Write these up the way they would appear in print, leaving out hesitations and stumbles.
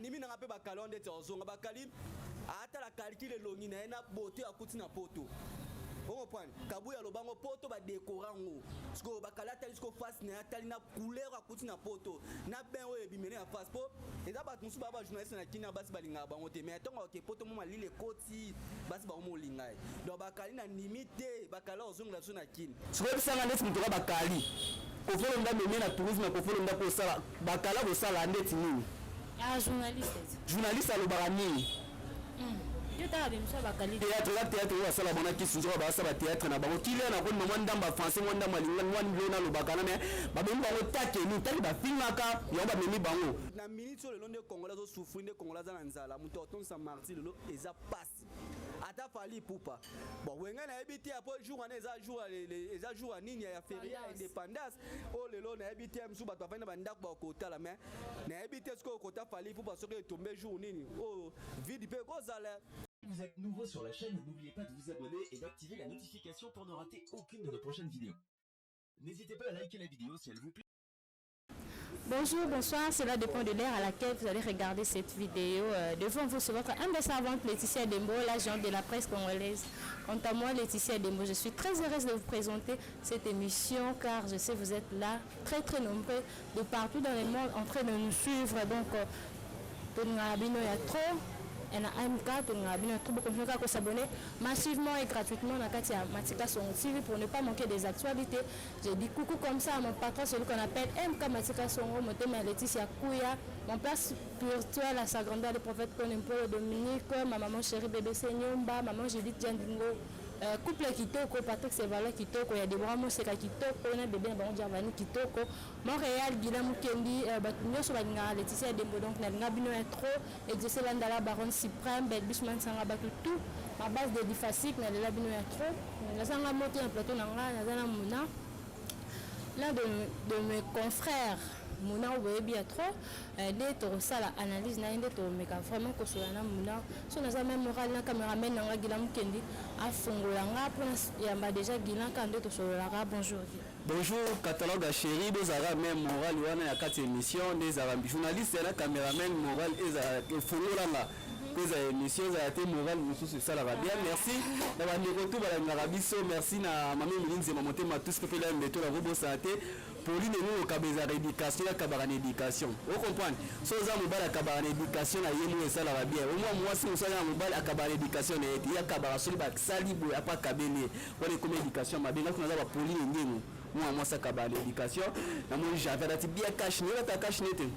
nimi na ngape bakali onde tozonga bakali ata la calcule longi na ena beauté akuti na poto. On comprend. Kabuya lobango poto ba décorango. Sko bakala tali sko face na tali na couleur akuti na poto. Na ben o ebimene na face po. Eza ba musu ba journaliste na kina basi balinga bango te mais tonga ke poto mo malile koti basi ba mo linga. Donc bakali na limité bakala ozonga so na kina. Sko bisanga ndeti mutoka bakali. Kofolo nda meme na tourisme kofolo nda ko sala bakala bo sala ndeti nini? Ah journaliste. Journaliste alobara nini? Théâtre wa sala bona kisunzo ba sala théâtre na bango kile na ko mwanda mba français mwanda malinga mwanda na lobaka na me ba bemba ko take ni tali ba filmaka yo ba memi bango na minute le long de congolais zo souffrir de congolais za nzala muto otonsa martyr lo eza passe ata fali pupa bon wenga na ebiti après jour na eza jour nini ya férié indépendance o lelo na ebiti msu ba to fana ba ndako ba kota mais na ebiti sko kota fali pupa so que tomber jour nini o vide pe ko zala. Vous êtes nouveau sur la chaîne, n'oubliez pas de vous abonner et d'activer la notification pour ne rater aucune de nos prochaines vidéos. N'hésitez pas à liker la vidéo si elle vous plaît. Bonjour, bonsoir, cela dépend de l'heure à laquelle vous allez regarder cette vidéo. Devant vous, c'est votre humble servante Laetitia Dembo, l'agente de la presse congolaise. Quant à moi, Laetitia Dembo, je suis très heureuse de vous présenter cette émission car je sais que vous êtes là, très nombreux, de partout dans le monde en train de nous suivre. Donc, il y a trop. Et na MK, on a bien beaucoup de gens qui s'abonnent massivement et gratuitement à Katia Matika Songo TV pour ne pas manquer des actualités. Je dis coucou comme ça à mon patron, celui qu'on appelle MK Matika Songo, mon thème Laetitia Kouya, mon père spirituel à sa grandeur, le prophète Konempolo Dominique, ma maman chérie bébé Senyomba, maman Judith Djandingo. Couple Kitoko, Patrick Sevala Kitoko, il y a des bras Moseka Kitoko, on a bébé Baron Javani Kitoko, Montréal, Guillaume Mukendi, Batumio sur la Laetitia Dembo, donc Nalina Bino Intro, et Jesse Landala, Baron Suprême, Belbusman Sangabatu, tout, ma base de Difasik, Nalina Bino Intro, la Sanga Moti, un plateau Nanga, Nazana Mouna, l'un de mes confrères. Mouna Webi a trop d'être ça la analyse n'a pas mais vraiment que sur la Mouna sur la même morale la caméraman n'a Guillaume Kendi a Fongolanga pour il y a déjà Guillaume Kendi sur la bonjour. Bonjour catalogue chéri des arabes même morale wana ya 4 émissions des arabes journalistes la caméraman morale et Fongolanga les émissions a été morale sur ça la va bien merci d'avoir mis retour à l'Arabie merci na mami Milinze mamonté ma tout ce que fait là de la robot santé Pauline nous au cabeza éducation la cabane éducation vous comprenez so za mobala cabane éducation na yemu ça la va bien au moins moi si on ça mobala cabane éducation et ya cabara sur ba salibo ya pas kabene pour comme éducation ma bien kuna za Pauline ngenu moi ça cabane éducation na moi j'avais la bien cash ne ta cash nete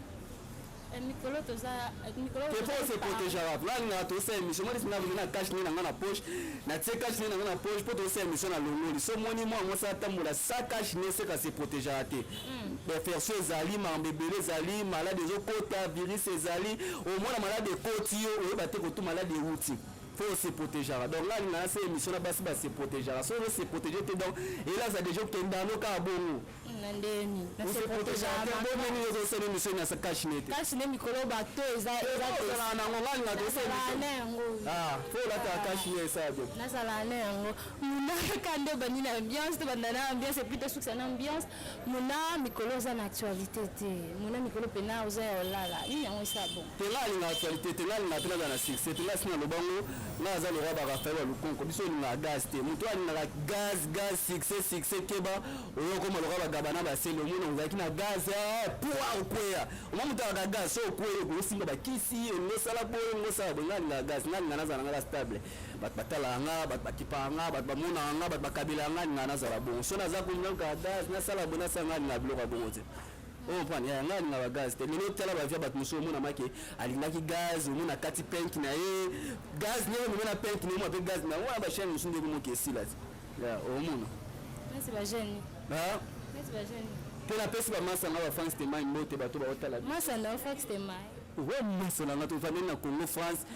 Nicolas c'est protéger là na to c'est mission moi na cash ni na poche na tse cash ni na poche pour to c'est mission na longoli so moni moi ça tambola ça cash ni c'est ka se protéger até les faire ces ali ma bébé les ali malade des kota virus ces ali au moins la malade de kotio ou baté ko tout malade de route faut se protéger donc là na c'est mission na basi se protéger so se protéger donc et là ça déjà que dans le cas bon Nandeni na se protéger bon meni les autres mission na sa cash ni cash ni mikolo bato eza na ngolani na dossier ah faut la ta cash ni ça bien na sala nengo muna kande bani na ambiance to bandana ambiance c'est plutôt sur une ambiance muna mikolo za na actualité te muna mikolo pena oza olala ni yango ça bon te là na actualité te là na tena na succès te là sina lobango na za le raba rafael lukonko biso ni na gaz te muto ali na gaz succès keba oyo ko mo le raba gabana ba selo muno ngaki na gaz pour okwea o muto aga gaz so okwea ko singa ba kisi no sala bo no sala benga na gaz na za na stable bat batala nga bat bakipa nga bat bamuna nga bat bakabila nga na za bon so na za ko nga gaz na sala bona sanga na bilo ba bon te on prend ya nga na gaz te mino tela ba via bat muso mona make alingaki gaz mona kati penk na ye gaz ne mona penk ne mo pe gaz na wa ba chaîne muso ndeko mo kesi là ya o mona merci ba jeune merci ba jeune que la peste ba masa nga ba France te mai mote ba to ba otala masa na France te mai ouais masa na to fa na Congo France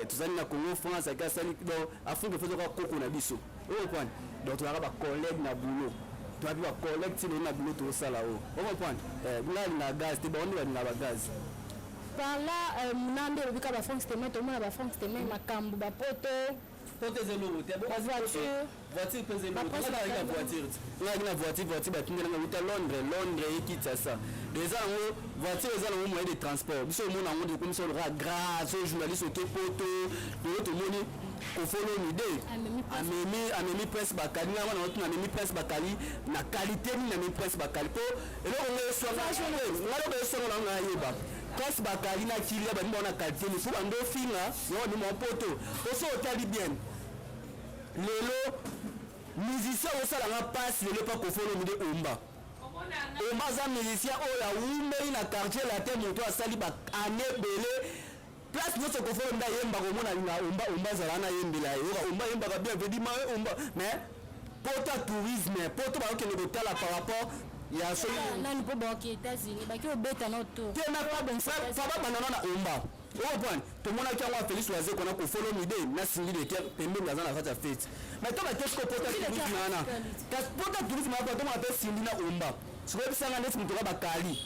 tuzali na Congo France aka sali do afunga fozo ka koko na biso o point donc tu ba collègue na boulot tu as collègue ti na boulot to sala o comprendre là na gaz te ba on na ba gaz par là munande obika ba France te mai to mona ba France te mai makambu ba poto zelo te ba voiture pèse lourd la voiture ba kinga na uta Londres ikitsa ça déjà yango voiture eza nango moyen de transport biso omona yango de komisa oloka grâce oyo journaliste oke poto lelo tomoni kofolo mide amemi presse bakali na wana otuna amemi presse bakali na qualité nini amemi presse bakali po eloko ngo esonga esonga nango nayeba presse bakali na kilia bani baona qualité ni fo bando finga yo ni mo poto oso otali bien lelo musicien osalanga passe lelo pa kofolo mide omba aza musicien oyo awumbeli na quartier latin moto asali baane ebele place nyonso kofolo nda yembaka omona alinga omba azala na yembela ye oka omba yembaka bien vedi ma omba mais poto ya tourisme poto bakokende kotala par rapport ya nani mpo baoki États-Unis baki obeta na oto faba bandana na omba okoprendre tomonaki yango ya Félix Oise kona kofolo mide na singi leke pembeni aza na kati ya fete mais to bakesiko poto ya tourisme wana kasi poto ya tourisme wana tomona mpe sindi na omba sikoyebisanga ndeti moto ka bakali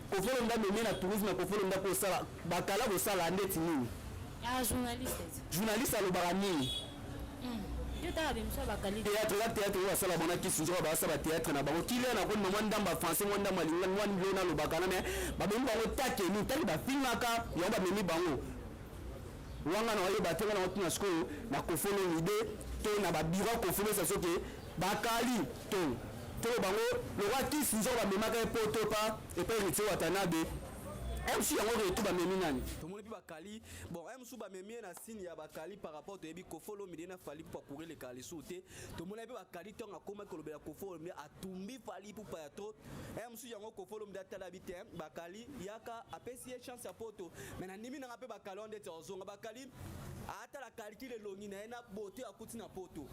kofolo nda meme na tourisme kofolo nda kosala bakala kosala ndeti nini journaliste alobaka nini théâtre la théâtre oyo basala bona kisi nzoka basala théâtre na bango kilia na koni mwa ndamba français mwa ndamba lingala mwa ndilo na lobaka na me bamemi bango takeni tali bafingaka yango bamemi bango wanga na wayeba te wana otuna sikoyo na kofolo ide to na babiro kofolo esa soki bakali to bango lokwa kisi nzoka bamemaka epoto pa epai Héritier Watanabe MC yango retu bamemi nani tomoni mpe bakali bon MC bamemi na signe ya bakali par rapport toyebi kofolo mide na fali pour courir le kalisu te tomoni mpe bakali ntongo akoma kolobela kofolo mide atumbi fali pupa ya trop MC yango kofolo mide atala bi te bakali yaka apesi ye chance ya poto mais na ndimi nanga mpe bakali onde te ozonga bakali atala calcule longi na ye na bote akuti na poto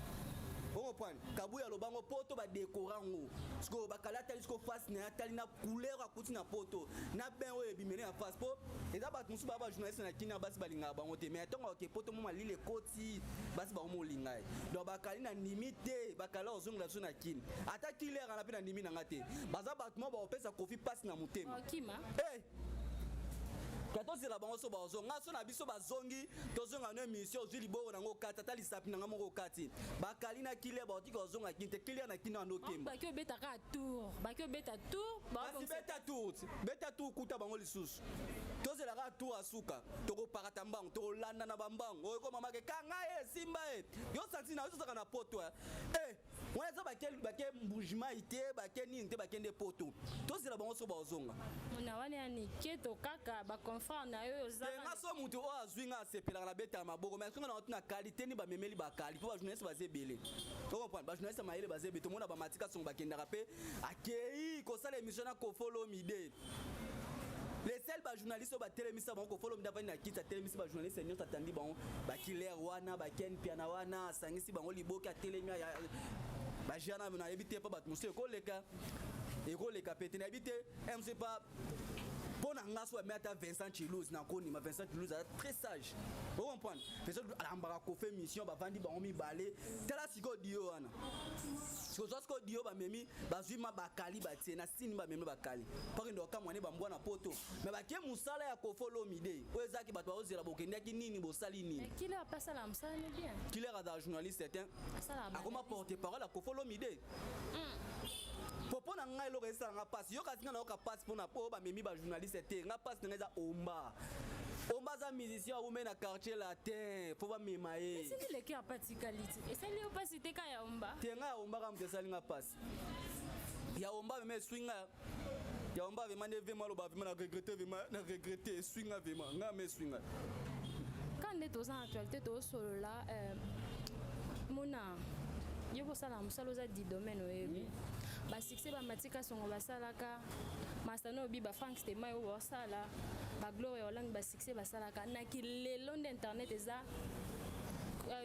on prend kabuya lobango poto ba décorango sko bakala tali sko face na tali na couleur akuti na poto na ben oyo bimene na face po eza ba musu ba journaliste na kina basi balinga bango te mais tonga ke poto mo malile koti basi ba mo linga donc bakali na limite bakala ozongla so na kini ata killer na pe na ndimi na ngate baza batmo ba opesa kofi passe na mutema okima Kato la bango so bazonga so na biso bazongi tozonga na émission ozili bo nango kata tali sapi nanga moko kati bakali na kile ba otiki ozonga kinte kile na kina no kemba bakio beta ka tour ba beta tour kuta bango lisusu tozela ka tour asuka toko parata mbango to landa na bambango ko mama ke kanga simba yo santi na yo saka na poto wana za bakel mbujima ite bakeni nte bakende poto tozela bango so bazonga mona wana yani keto kaka ba na yo nga so mutu o azwinga asepelaka na beta ya maboko mais songa na otuna qualité ni bamemeli bakali po bajournaliste baza ebele okomprendre bajournaliste mayele baza ebele tomona bamatika songo bakendaka mpe akei kosala émission na kofolo mide les seuls bajournaliste oyo batelemisa bango kofolo mide avandi na kiti atelemisi bajournaliste nyonso atandi bango bakiler wana baken piana wana asangisi bango liboki atelemi bajana nayebi te mpo bato mosusu ekoleka pete nayebi te mc pa bon angaso a mettre Vincent Chilouz na koni ma Vincent Chilouz est très sage vous comprenez Vincent alambara ko fait mission ba vandi ba mi balé tala siko dio wana siko dio ba memi ba zuma ba kali ba tiena sini ba memi ba kali parce que ndoka mwane ba mbwana poto mais ba ke musala ya ko follow mide oyezaki bato ozela bokendaki nini bosali nini kile a passé la msala bien kile a journaliste certain akoma porter parole à ko follow mide popo na ngai loko esanga passe yo kasi na ka passe pona po ba memi ba journaliste te nga passe na za omba za musicien ou na quartier latin faut ba mema e c'est le qui a pas de qualité et c'est le pas cité ka ya omba te nga omba ka mtesali nga passe ya omba me swinga ya omba vraiment ne vraiment lo ba vraiment na regretter swinga vraiment nga me swinga quand on est aux actualité to solo là mona yo ko sala musalo za di domaine oyebi ba succès ba matika songo basalaka masano bi ba Frank Stema yo basala ba Gloria Hollande ba succès basalaka na kilelo d'internet eza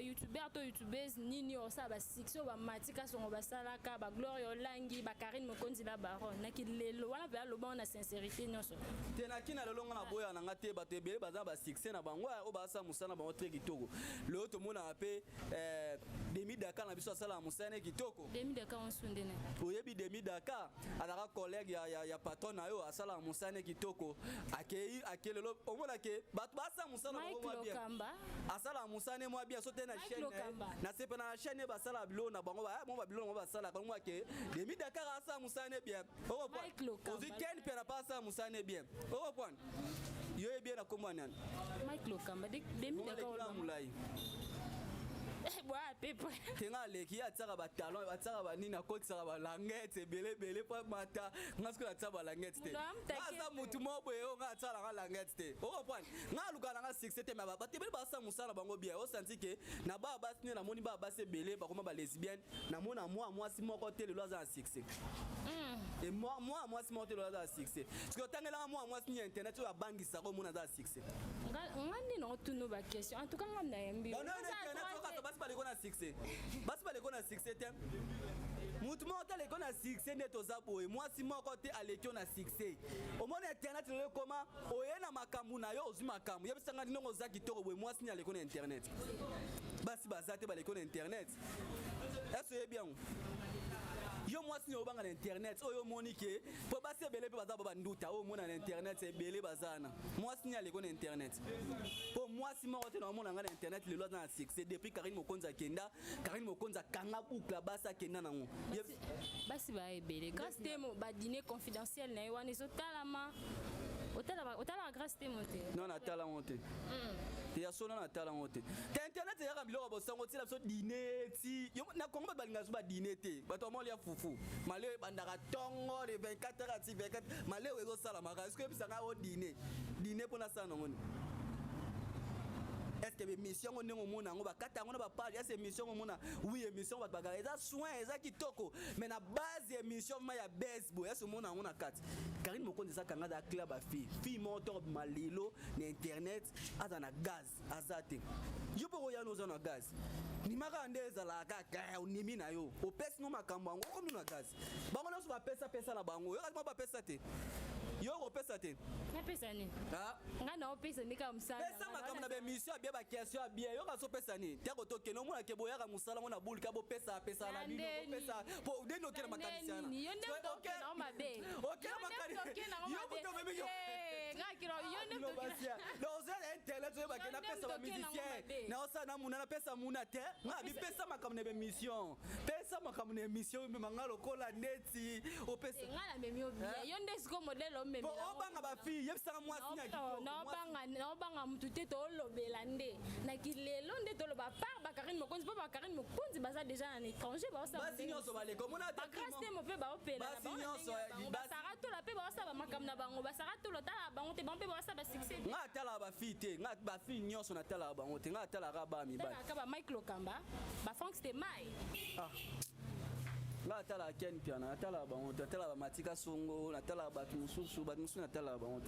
youtubeur to youtubeuse nini osa ba succès ba matika songo basalaka ba Gloria Hollande ba Karine Mokonzi la baron na kilelo wana ba loba na sincérité nyonso tena kina lelo ngana boya na ngate ba tebele baza ba succès na bango o ba sa musana ba otre kitoko le to mona ape demi Dakar na biso sala musana kitoko demi Dakar on sundene oyebi demi Dakar alaka collègue ya patron na yo asala musana kitoko akei akelelo o mona ke ba sa musana mo bien asala musana mo bien so te na chaîne na sepe na chaîne ba sala bilo na bango ba mo ba bilo mo ba sala ba mo ke demi Dakar asa musane bien o point ozi ken pe na pasa musane bien o point yo e bien na komana Mike Lokamba demi Dakar mulai tenga leki atsaka ba talon atsaka ba nina kotsa ba langette belé pa mata ngasko atsaka ba langette te asa mutu mo boye o nga atsala nga langette te o comprendre nga lukana nga 6 te ba te ba sa musala bango bien o senti que na ba basine na moni ba base belé ba koma ba lesbienne na mona moi si moko te le loza 6 et moi si moko te le loza 6 parce que tangela moi si internet tu ba bangisa ko mona za 6 ngani no tunu ba question en tout cas ngana yambi basi balekona 6 basi balekona 6 te mutu moko te alekona 6 nde toza boye mwasi moko te aleki na 6 omona internet lelo koma oye na makambo na yo ozwi makambo yebisanga ndinongo oza kitoko boye mwasi ni alekona internet basi baza te balekona internet est-ce oyebi yango yo mwasi ni obanga na internet oyo omoni ke po basi ebele mpe baza banduta oyo omona na internet ebele bazana mwasi ni aleko na internet po mwasi moko te na omona nga na internet lelo aza na succès depuis Karine Mokonzi akenda Karine Mokonzi akanga bukla basi akenda nango basi baebele grâce temo badîner confidentiel na ye wana ezotalama otala grâce temo te non natala ngo te ya sona natala ngo te ta internet ya kambiloko bosango ti la biso dîner ti na Congo balinga so ba dîner te bato mo lia fufu malé bandaka tongo de 24 heures ati 24 malé wezo sala maka est-ce que bisanga o dîner pour na sana ngoni est-ce que l'émission on est au monde on va quatre on va parler cette émission au monde oui émission va bagarre ça soin ça qui toko mais na base émission ma ya baseball est-ce monde on a quatre Karine Mokonzi ça kanga da club a fille moto malilo na internet azana gaz azate yo po ya noza na gaz ni maka ndeza la kaka unimi na yo opesi no makambo ngo comme na gaz bango na so ba pesa na bango yo ka ba pesa te yo opesa te na pesa ni ngana opesa ni ka msala pesa makambo na be mission abia ba question abia yo ka so pesa ni tiako toke no mona ke boya ka musala mona bul ka bo pesa na bino pesa po de no kena makanisa na yo ndem toke na mabe okay makanisa yo ko meme yo ngakiro yo ndem toke no oza internet yo ba kena pesa ba musicien na osa na muna na pesa muna te ngabi pesa makambo na be mission pesa makambo na mission me mangalo kola ndeti opesa ngala meme yo bia yo ndesko modelo meme o banga ba fille yebisanga mwasi nya no banga mutu te to lobela nde na kilelo nde to loba par ba Karine Mokonzi pa ba Karine Mokonzi baza déjà en étranger ba sa basi nyonso baleko mona ba grâce te mo pe ba opela basi nyonso ba sarato la pe ba sa ba makam na bango ba sarato lo tala bango te bango pe ba sa ba succès nga tala ba fille te nga ba fille nyonso na tala bango te nga tala ba mi ba ka ba Mike Lokamba ba Frank c'était mai nga tala ken piana tala bango tala ba matika songo na tala ba mususu na tala bango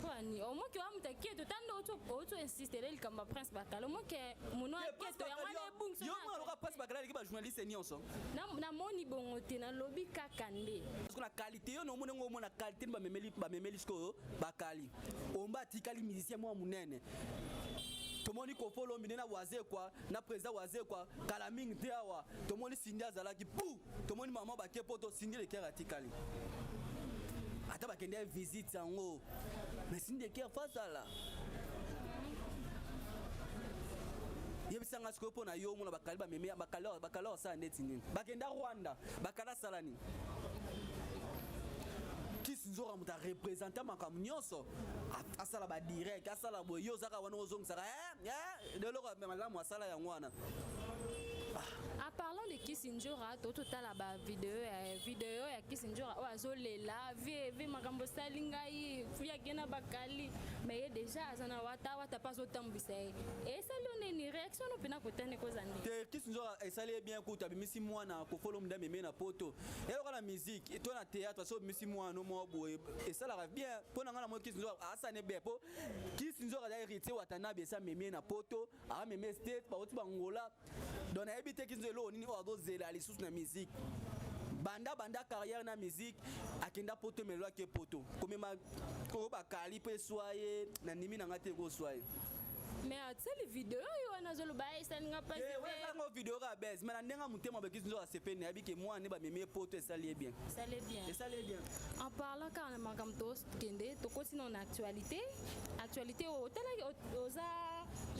kwani omo ke wa mutake to tando auto insister le kamba prince bakalo mo ke muno aketo ya mwana ebungso yo mwana ka prince bakalo ki ba journaliste nyonso na moni bongo te na lobby kakande parce que la qualité yo no mona ngo na qualité ba memeli sko bakali omba tikali musicien mo munene tomoni ko follow minena waze kwa na président waze kwa kala mingi te awa tomoni sindia zalaki pou tomoni maman ba kepoto sindia le kera tikali ata ba kende visite yango mais sindia kera fasala yebisanga siko pona yo mona bakali ba meme bakala sa ndeti nini bakenda Rwanda bakala salani Nzora muta représenter makambo nyonso asala ba direct asala boyo zaka wana ozongisa de loko malamu asala yango wana. En parlant de Kissinjora, total la vidéo ya Kissinjora o azolela vi makambo salingai fuya gena bakali mais déjà azana wata pas otambisa et ça donne une réaction no pena kotane ko zande te Kissinjora esali bien kuta bimisi mwana ko follow mda meme na poto et la musique et toi na théâtre so bimisi mwana mo boye et ça la bien pona ngana mo Kissinjora asane be po Kissinjora da hérité watana be sa meme na poto a meme state pa oti bangola donc na ebité Kissinjora nini o azozela ali sous na musique banda carrière na musique akenda poto melo ke poto komema ko bakali pe soye na nimi na ngate ko soye mais tu les vidéos yo na zolo ba ça nga pas ouais ça vidéo ka base mais na ndenga mutema ba Kissinjora CP ne abike moi ne ba meme poto ça allait bien en parlant quand on makam tos kende to continue en actualité au tala oza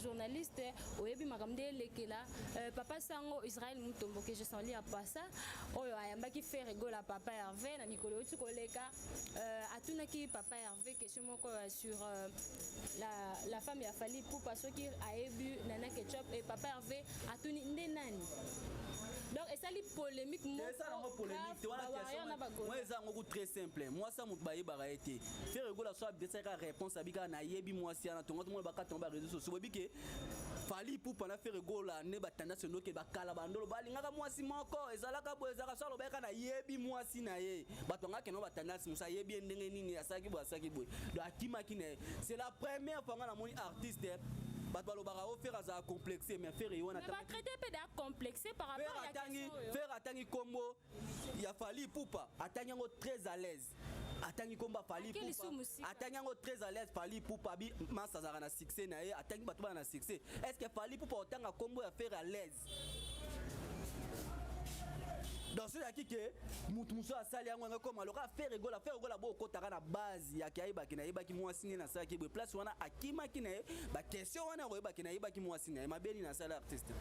journaliste oyebi makamde lekela papa sango Israël Mutombo que je sens li à passer oyo ayambaki faire rigoler papa Hervé na mikolo uti koleka atunaki papa Hervé question moko sur la femme ya Fally Ipupa soki ayebi Nana Ketchup et papa Hervé atuni nde nani. Donc et ça li polémique moi ça na polémique tu vois la question moi ça ngoko très simple moi ça mut baye baraete faire rigoler soit de ka réponse abika na yebi moi si na tonga tout monde baka tomba réseaux sociaux bobike Fally Ipupa na faire rigoler ne batanda se noke bakala bandolo balingaka moi si moko ezalaka bo ezaka solo beka na yebi moi si na ye batonga ke no batanda si musa yebi ndenge nini asaki bo do akima kine c'est la première fois na moni artiste batbalobara o faire za complexé mais faire yona ta traiter peu da complexé par rapport à la question faire atangi kombo ya Fally Ipupa atangi ngo très à l'aise atangi komba Fally Ipupa atangi ngo très à l'aise Fally Ipupa bi masa za na succès na ye atangi batu na succès est-ce que Fally Ipupa otanga kombo ya faire à l'aise dans ce qui que mutuso asali yango comme alors faire rigola bo kotaka na base ya kaiba kina iba ki mwasini na sala ki be place wana akima kina ba question wana ko iba kina iba ki mwasini ma beli na sala artiste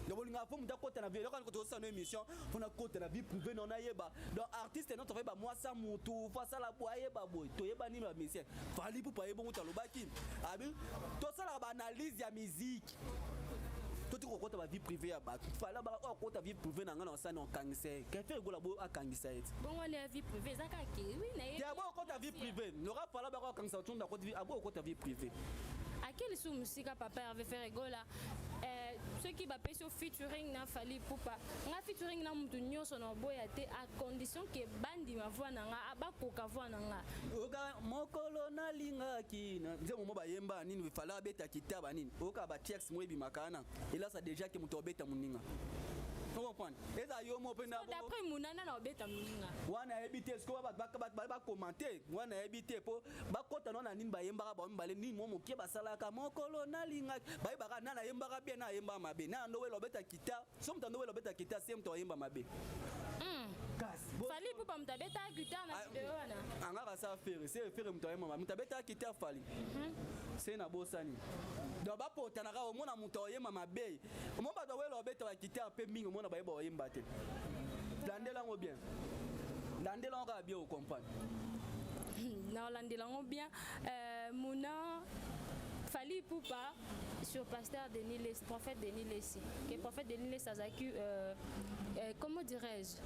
donc on a fait kota na vie quand on une émission on a kota na vie privée non ayeba donc artiste notre fait ba mwasa mutu fa sala bo ayeba boy to yeba ni ba musicien Fally Ipupa yebo mutu lobaki abi to sala ba analyse ya musique tout côté ma vie privée ya ba fala ba côté vie privée na ngana ça non kangise que fait gola bo akangisa et bon on la vie privée ça ka ki oui na ya bo côté vie privée n'aura fala ba kangisa tout na côté vie abo côté vie privée à quelle sous musique papa avait fait rigola ceux qui va payer sur featuring na Fally Ipupa nga featuring na mutu nyonso na boya te à condition que bandi ma voix na nga abakoka voix na nga oka mokolo na linga ki na nzemo mo bayemba nini fala beta kitaba nini oka ba text mo ebimakana et là ça déjà que mutu obeta muninga. Vous comprenez? Et ça, yo mo penda. D'après Mounana na obeta muninga. Wana ebité ce ko ba commenter. Wana ebité po ba kota no na nini ba yemba ba mbale nini mo mokie ba salaka mokolo na linga. Ba yeba na yemba bien na yemba mabe. Na ndo we lobeta kita. So mtando we lobeta kita c'est mto yemba mabe. Fally Ipupa mtabeta guitar na video wana. Anga sa faire, c'est faire mto yemba mabe. Mtabeta guitar Fally. C'est na bosani. Donc ba pota na ka mona mto yemba mabe. Mo ba do we lobeta ba guitar pe mingo mona ba yeba yemba te. Landelango bien. Landelango bien au comprendre. Non, landelango bien. Mouna Fally Ipupa sur pasteur Denis Les, prophète Denis Lessi. Que prophète Denis Les Sazaki comment dirais-je?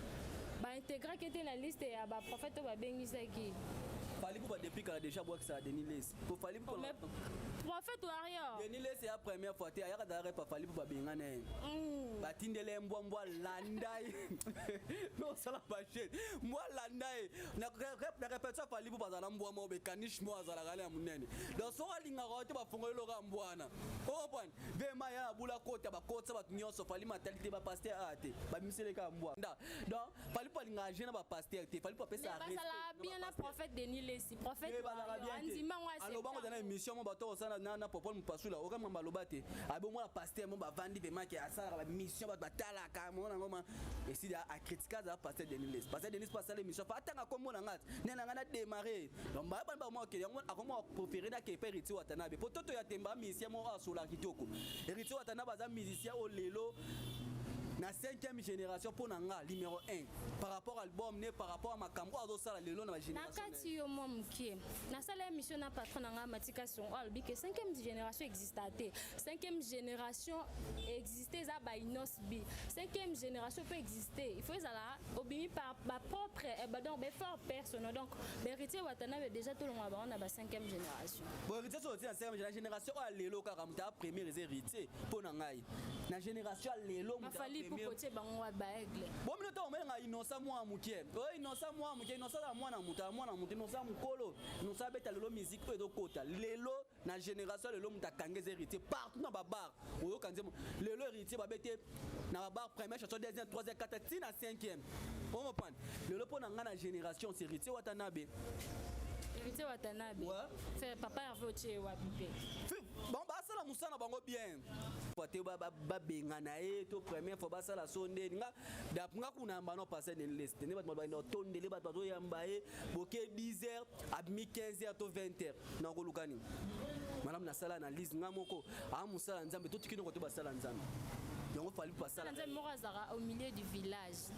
Ba intégrer qui était la liste et ba prophète ba bengisaki. Fally Ipupa depuis qu'elle a déjà boit que ça Denis Les. Pour Fally Ipupa prophète warrior. Denis Les c'est la première fois. Il y a d'arrêt pas Fally Ipupa bengane. Batindele mbwa landai. Non ça la pachette. Moi landai. Na répète ça Fally Ipupa za mbwa mo be kanish mo za la gale ya munene. Donc so alinga rote ba fongolo ka mbwana. Oh bon, vema ya bula kota ba kota ba nyonso Fally matalité ba pasteur ate. Ba misele ka mbwa. Donc Fally Ipupa linga jeune ba pasteur te. Fally Ipupa pesa respect. Mais ça bien la prophète Denis Lessi, prophète. Andima moi c'est. Alors bango dans émission mo bato ça na popol mpasula oka mamba lobate. Abo mo la pasteur mo ba vandi vema ke asala ba mission ba batala ka mo na ngoma. Et si a critiquer za pasteur Denis Les. Pasteur Denis pas ça l'émission. Fa tanga ko mo na ngat. Nena ngana démarrer. Donc ba ba mo ke yango akomo préférer na ke Héritier Watanabe. Pototo ya temba musicien mo asula kitoko. Héritier Watanabe za musicien o lelo. Na 5e génération pour nanga numéro 1 par rapport à album né par rapport à makambo azo sala lelo na génération nakati yo momkie na sala émission na patron nanga matikation albi que 5e génération existait 5e génération existait za ba inos bi 5e génération peut exister il faut ça obimi par ba propre donc be fort personne donc Héritier Watanabe déjà tout le monde ba on a ba 5e génération bon Héritier so ti na 5e génération a lelo ka ramta premier héritier pour nanga na génération lelo pour côté bango wa baegle bon minuto o menga inosa mwa mukie o inosa mwa mukie inosa la mwana muta inosa mukolo inosa beta lelo musique pe do kota lelo na génération lelo muta kangeze héritier partout na babar o kanzemo lelo héritier ba bete na babar première chanson deuxième troisième quatrième ti na cinquième on me prend lelo pona ngana génération c'est Héritier Watanabe. Héritier Watanabe. Fait papa Hervé Otie wa bipé. Bon ba sala musana bango bien. Pote ba bengana e to première fois ba sala sonde nga da nga kuna mbano passer dans liste. Ne ba no tondele ba to yamba e boke 10h à 15h to 20h. Na ko lukani. malamu na sala analyse nga moko a musala nzambe to tikino ko to basala nzambe yango fali pasala nzambe moko azara au milieu du village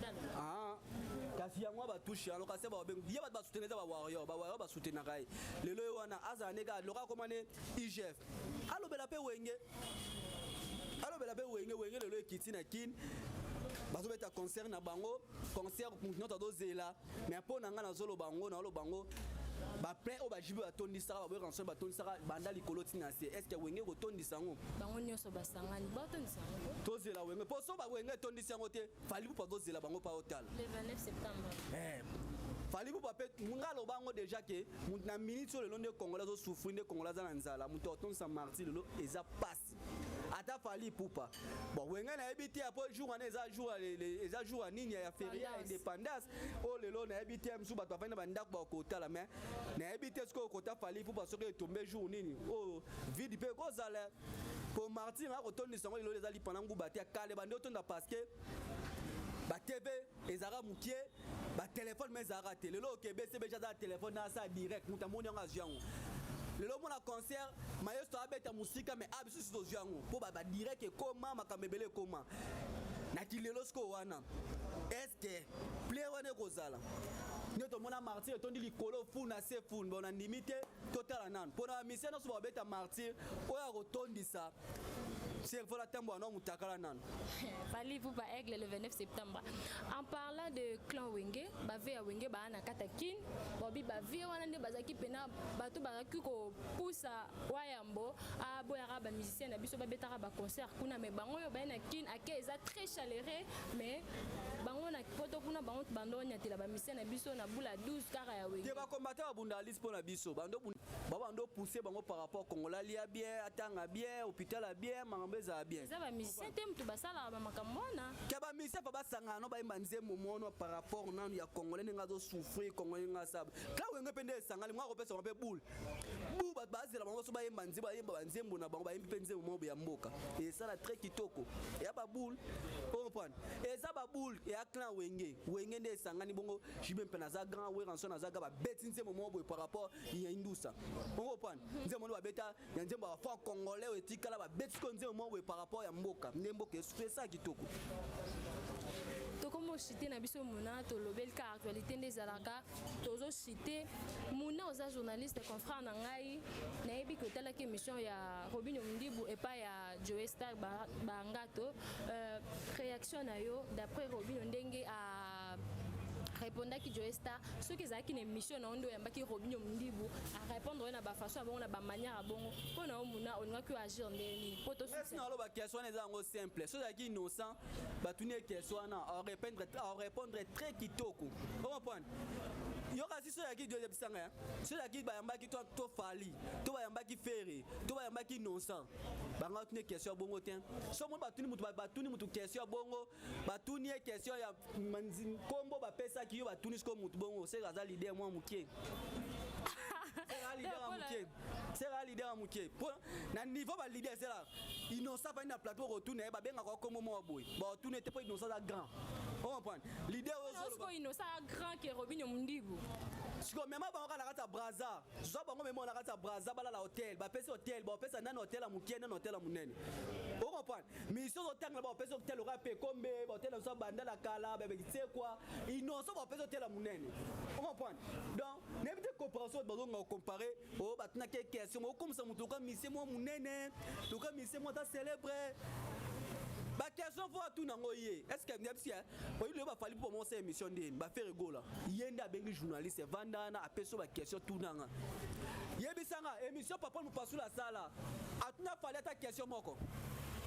kasi yango ba touche alors kasi ba bengu yeba ba soutenir ba warrior ba soutenir kai lelo wana azane ga loka komane IGF alobela pe wenge wenge lelo ekiti na kin bazo beta concert na bango concert notre dozela mais po na nga na zolo bango na lo bango ba plein o ba jibu atondisa ba ranson ba tondisa banda likolo tina se est-ce que wenge ko tondisa ngo bango nyoso basangani ba tondisa ngo tozela wenge po so ba wenge tondisa ngo te fali pa dozela bango pa hotel le 29 septembre fali pour papet ngalo bango déjà que na minute sur le long de congolais zo souffrir de congolais za nzala muto tonsa martir lo eza passe ata fali poupa bon wenga na ebiti après jour en eza jour nini ya férié indépendance o lelo na ebiti msu bato afanya bandako ba kota mais na ebiti ce ko kota fali poupa so que tomber jour nini o vide pe ko zala pour martir na ko tondisa ngo lelo eza li pendant nguba te kale bande otonda parce que ba TV ezara mukie ba téléphone mais ezara te lelo ke BCB jaza téléphone na sa direct mutamoni nga zwango lelo mona concert maestro abeta musika mais abisu so zwango po ba direct e koma makamebele koma na kilelo sko wana est-ce que player wana kozala nyoto mona martyr tondi likolo funa se fun bona limite total nan pona mission so ba beta martyr oya rotondisa c'est pour la tembo non mutakala nan Fali pour pas aigle le 29 septembre en parlant de clan Wenge bave ya Wenge ba na katakin bobi bave wana nde bazaki pena bato bazaki ko poussa wayambo a boyara ba musicien na biso ba betara ba concert kuna mais bango yo ba na kin akeza très chaleureux mais bango na poto kuna bango bando nyatela ba musicien na biso na bula 12 kara ya Wenge ba combattre abundaliste pour na biso bando pousser bango par rapport Congolais lia bien atanga bien hôpital a bien mangambeza bien ça va musicien tem tu basala ba makamona ke ba musicien pa basanga no ba imbanze momono par rapport na ya Congolais nga zo souffrir Congolais nga sab ka Wenge pende sangali mwa ko pesa ko pe boule bu ba bazela bango so ba imbanze ba yemba banzembo na bango ba impenze momo ya mboka et ça la très kitoko ya ba boule comprendre et ça ba boule et a clan Wenge nde sangani bongo jibe mpena za grand we ranson na za ga ba betinze momo boy par rapport ya indusa on comprendre nzembo ba beta ya nzembo ba fa Congolais etikala ba betiko nzembo momo par rapport ya mboka ndemboka c'est ça kitoko comme cité na biso muna to lobel ka actualité des alaka tozo cité muna oza journaliste confrère na ngai na ebi ko tala ke émission ya Robinho Mundibu et pas ya Joe Star bangato réaction na yo d'après Robinho ndenge a répondre qui Joe Star ceux qui ont une émission na ondo yamba ki Robinho Mundibu à répondre na ba façon bon na ba manière bon pona omuna on va que agir ndeni poto succès na lo ba question na zango simple ceux qui innocent ba tuni question na à répondre très kitoko on comprend yo kasi ceux qui doit bisanga ceux qui ba yamba ki to fali to ba yamba ki ferry to ba yamba ki innocent ba nga tuni question bongo ten so mo ba tuni mutu question bongo ba tuni question ya manzi kombo ba pesa qui va tourner comme mutu bongo c'est la leader moi mukie c'est la leader mukie na niveau ba leader c'est là innocent pas na plateau retourner ba benga ko comme moi boy ba tourner te pas innocent la grand on comprend leader aussi innocent grand que Robinho Mundibu siko même ba on la kata braza zo bango même on la kata braza bala la hôtel ba pesa hôtel ba pesa na hôtel a mukie na hôtel a munene on comprend mais so hôtel ba pesa hôtel ora pe kombe ba hôtel so banda la kala ba c'est quoi innocent ba pesa hôtel a munene on comprend donc n'importe comparaison ba on comparer oh ba tuna ke question comme ça mutu ka mise moi munene to ka mise moi ta célébrer ba question faut tout nango yé est-ce que ndepsi o ile ba fali pour mon cette émission ndeni ba faire gola yenda bengi journaliste vandana apeso ba question tout nanga yebisanga émission papa nous passe la sala atuna fali ta question moko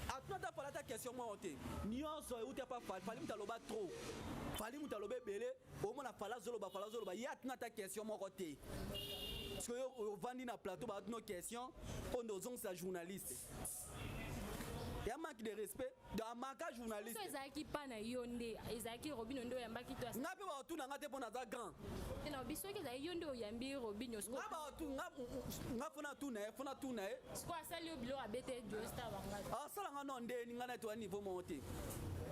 atuna ta fali ta question moko te nyonso e uta pa fali mutaloba trop fali mutaloba belé au moins na fala zolo ba ya atuna ta question moko te parce que au vandi na plateau ba atuna question on dozong sa journaliste. Il y a un manque de respect dans ma journaliste. Ezaki pana yonde, ezaki Robinho ndo yambaki to. Nga pe ba tu na ngate pona za grand. Na biso ke za yonde oyambi Robinho sko. Nga ba tu nga fona tu na Sko asali obilo abete Joe Star banga. Ah sala nga no ndeni nga na to niveau monté.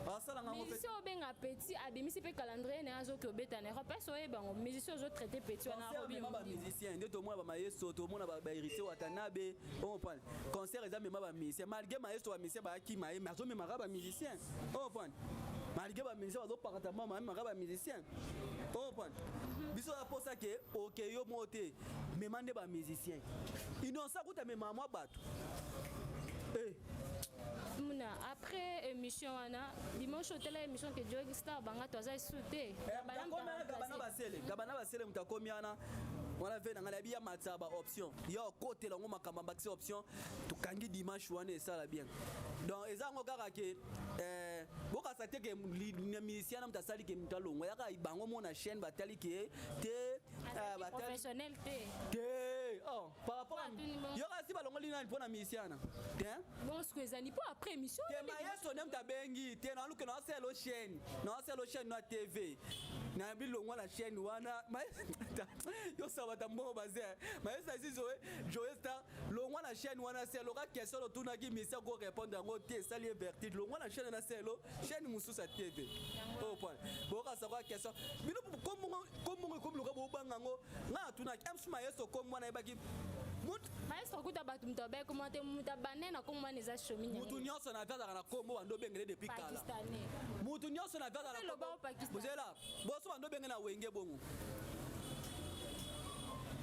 musicien obenga petit abimisi pe calendrier na azo ko beta na parce que bango musicien ozo traiter petit na robi ba musicien nde to mona ba maestro to mona ba héritier watanabe on prend concert eza mema ba musicien malgré maestro ba musicien ba ki mai mais azo mema ba musicien on prend malgré ba musicien azo parata mama mema ba musicien on prend biso la pour ça que OK yo moté mema nde ba musicien innocent kuta mema mwa bato après émission wana dimanche hôtel émission que Joy Star banga toza sauté gabana basele mutakomiana wana ve nanga bia mataba option yo côté lango makamba baxi option tukangi dimanche wana esala bien donc ezango kaka ke boka sate ke musicien na mtasali ke mtalongo yaka ibango mona chaîne batali ke te professionnel te oh par rapport yo kasi balongo lina mpona musicien hein bon ce que zani pour après émission te mayeso nem ta bengi te na luke na selo chaîne na TV na bilongo la chaîne wana yo sabata mbo bazé mayeso asizo Joy Star longo la chaîne wana selo ka question lo tuna ki misa ko répondre ngo te sali vertige longo la chaîne na selo chaîne mususa TV oh point boka savoir question bino comme lo ka bo banga ngo na tuna kemsu mayeso comme wana ibaki maestro kuta batu mtobe commenter mutabane na comme neza shomi mutu nyonso na vada na kombo bando bengele depuis kala mutu nyonso na vada na kombo bozela boso bando bengele na wenge bongo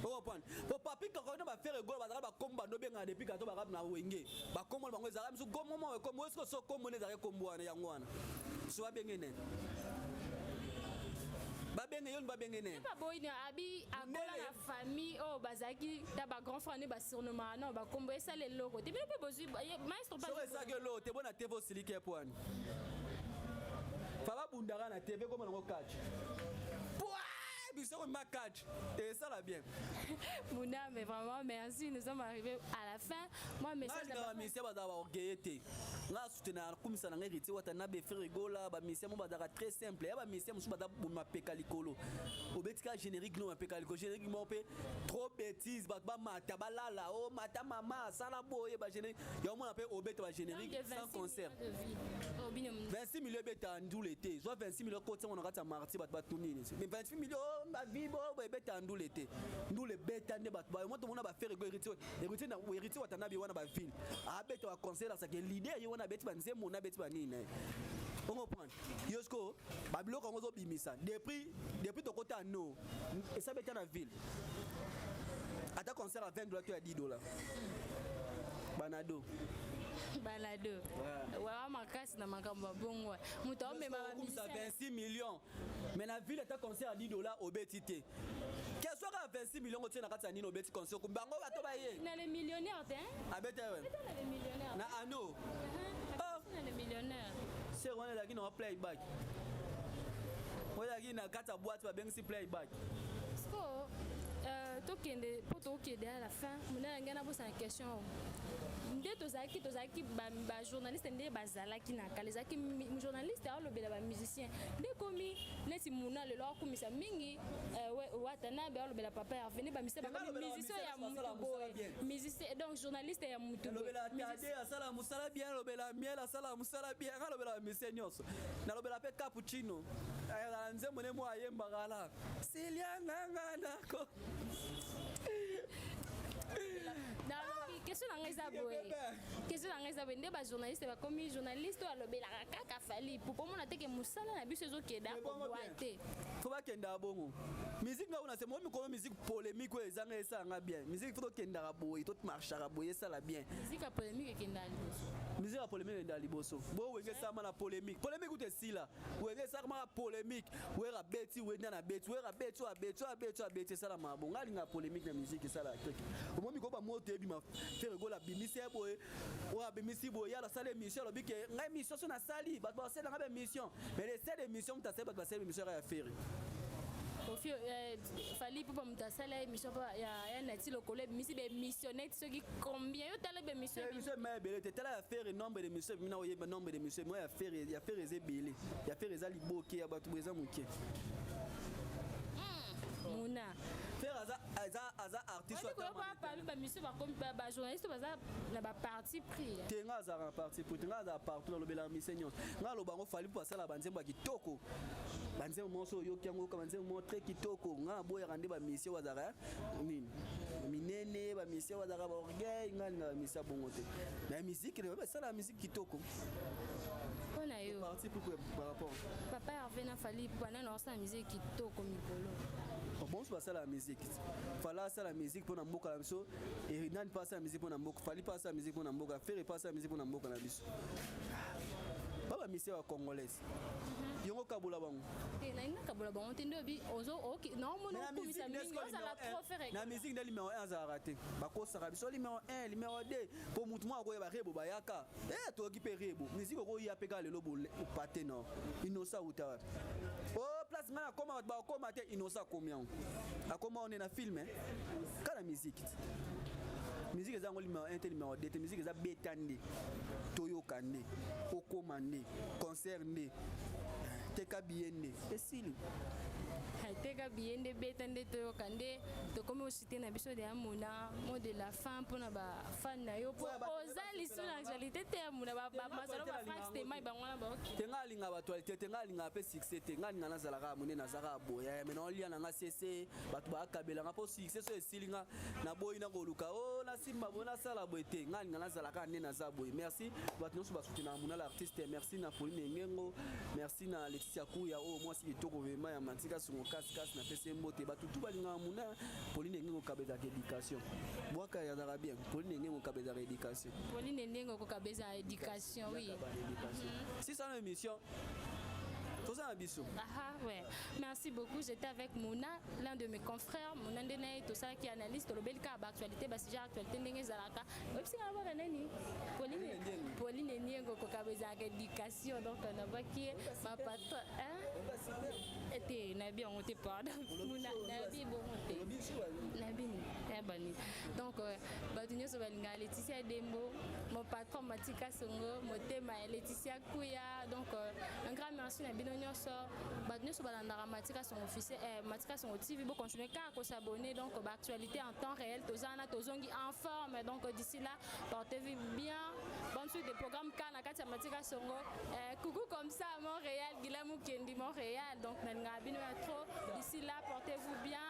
oh point po papi ka ko ba faire gol ba ba kombo bando bengele depuis kato ba na wenge ba kombo bango ezala musu gomo mo ko mo so kombo ne za kombo wana yango wana so ba bengene babenge yon babenge ne pas boyina abi akola na famille oh bazaki da ba grand frère ne ba surnommé non ba kombo esa le logo te bien pe bozu maestro pas so esa que lo te bona TV silike poani fa ba bundara na TV comme ngo catch biso ma catch et ça va bien Mouna mais vraiment merci nous sommes arrivés à la fin moi message na message ba da orgueillité nga soutenir kumisa na ngiriti watana be frigola ba message mo ba da très simple ya ba message mo ba da ma pekalikolo obetika générique no ma pekalikolo générique mo pe trop bêtise ba mata balala oh mata mama sala boye ba générique ya mo na pe obeta ba générique sans concert 26 millions beta ndou l'été soit 26 millions côté on aura marti ba tunini mais 28 millions ma vie bo beta ndou l'été ndou le beta ne ba moi tout monde ba faire héritier na héritier watana bi wana ba ville a beta wa concert ça que l'idée yo wana beti ba nzemo na beti ba nini on comprend yosko ba biloko ngozo bimisa depuis ton côté à nous et ça beta na ville ata concert à $20 à $10 banado ouais makasi na makambo bongo muto mema ba 26 millions mais la ville est concert à $10 au BTT qu'est-ce que 26 millions tu na kati nino beti concert ko bango bato ba ye na les millionnaires hein abete ouais na les millionnaires na ano na les millionnaires c'est on est là qui no playback oya qui na kata boîte ba bengsi playback sko tokende po tokende à la fin mona ngana bosa question nde tozaki ba journaliste nde bazalaki na kalezaki journaliste alobela ba musicien nde komi neti muna lelo akumisa mingi watanabe alobela papa ya venir ba musicien ya mutu musicien donc journaliste ya mutu alobela tade asala musala bien alobela miel asala musala bien alobela musicien nyonso nalobela pe cappuccino ayala nzembo ne mo ayemba kala silianga nako question na ngeza boye nde ba journaliste ba komi journaliste alobela kaka fali pour mona teke musala na biso ezokeda ko boite faut ba kenda bongo musique nga una c'est moi mikono musique polémique o ezanga esanga bien musique faut kenda ka boye tout marchera boye ça la bien musique a polémique kenda liboso musique a polémique kenda liboso bo wenge sama na polémique ou te sila wenge sama na polémique wera beti wenda na beti wera beti ça la mabonga linga polémique na musique ça la truc au moment ko ba moto ebi ma faire gola bimisi boye wa bimisi boye ya la salle émission lobi ke ngai mission so na sali ba ba sala ngabe mission mais les selles émission ta sala ba sala émission ya faire au fio fali pour me sala émission ya nati le collègue misi be missionnaire ce qui combien yo tala be mission mais belé te tala faire nombre de missions mina oye nombre de missions moi ya faire ezebele ya faire ezali boke ya batu beza muke Mouna faire aza artiste ou parmi les musiciens comme les journalistes na ba parti pris tenga za parti pour tenga za partout dans le bela misenion nga lo bango fali pour ça la banzemba kitoko banzemba moso yo kiango ka banzemba mo très kitoko nga boya rande ba mission wazara nini minene ba mission wazara ba orgueil nga nga mission bongote mais musique ne ça la musique kitoko on a eu parti pour par rapport papa Hervé na fali pendant la musique kitoko mikolo. Bon, c'est pas ça la musique. Fallait ça la musique pour n'amboka la biso. Et Renan passe la musique pour n'amboka. Fallait passer la musique pour n'amboka. Faire passer la musique pour n'amboka la biso. Pas la musique congolaise. Yongo kabula bango. Na ina kabula bango tendo bi ozo ok non mon nom comme ça mingi ça la trop faire. Na musique de numéro 1 za raté. Bako saka biso numéro 1, numéro 2 pour mutu mwa ko ba rebo bayaka. To ki pe rebo. Musique ko ya peka le lobo paté non. Inosa uta. Oh place mana koma ba koma te inosa combien. A comment on est na film hein. Quand la musique musique eza ngoli numéro 1 te numéro 2 te musique eza betande toyokande okomande concerne teka biende esili teka biende betande toyokande to comme aussi na biso de amuna mot de la fin pour na ba fan na yo pour ozali sur l'actualité te amuna ba masalo ba France te mai bangwana ba tenga linga ba actualité tenga linga pe succès tenga linga na zalaka mune na zaka boya mais non lia na nga cc batu ba kabela nga po succès so esilinga na boyi na koluka o na simba bona sala boete nga linga na zalaka ne na za boyi merci batu nyonso ba soutenir amuna l'artiste merci na Pauline Ngengo merci na Alexia Kuya o moi si to kovema ya mantika sungo kasi na pese mbote batu tu balinga amuna Pauline Ngengo kabeza éducation bwaka ya dara bien Pauline Ngengo kabeza éducation Pauline Ngengo ko kabeza éducation oui si ça une émission ouais. Merci beaucoup. J'étais avec Mouna, l'un de mes confrères, Mouna Ndene, tout ça qui analyse le bel cas d'actualité, parce que j'ai actualité Ndenge Zalaka. Et puis on va nani Pauline Ndiengo ko kabeza éducation donc on a qui ma patron était nabi on était pas Mouna nabi bon nabi bani donc batunyo so balinga Laetitia Dembo mon patron Matika Songo motema Laetitia Kuya donc un grand merci na bino nyonso batunyo so balandaka Matika son officiel Matika son TV bo continuer à s'abonner donc actualité en temps réel tozana tozongi en forme donc d'ici là portez-vous bien bonne suite des programmes kana kati Matika Songo coucou comme ça à Montréal Guilherme Kendi Montréal donc nanga bino trop d'ici là portez-vous bien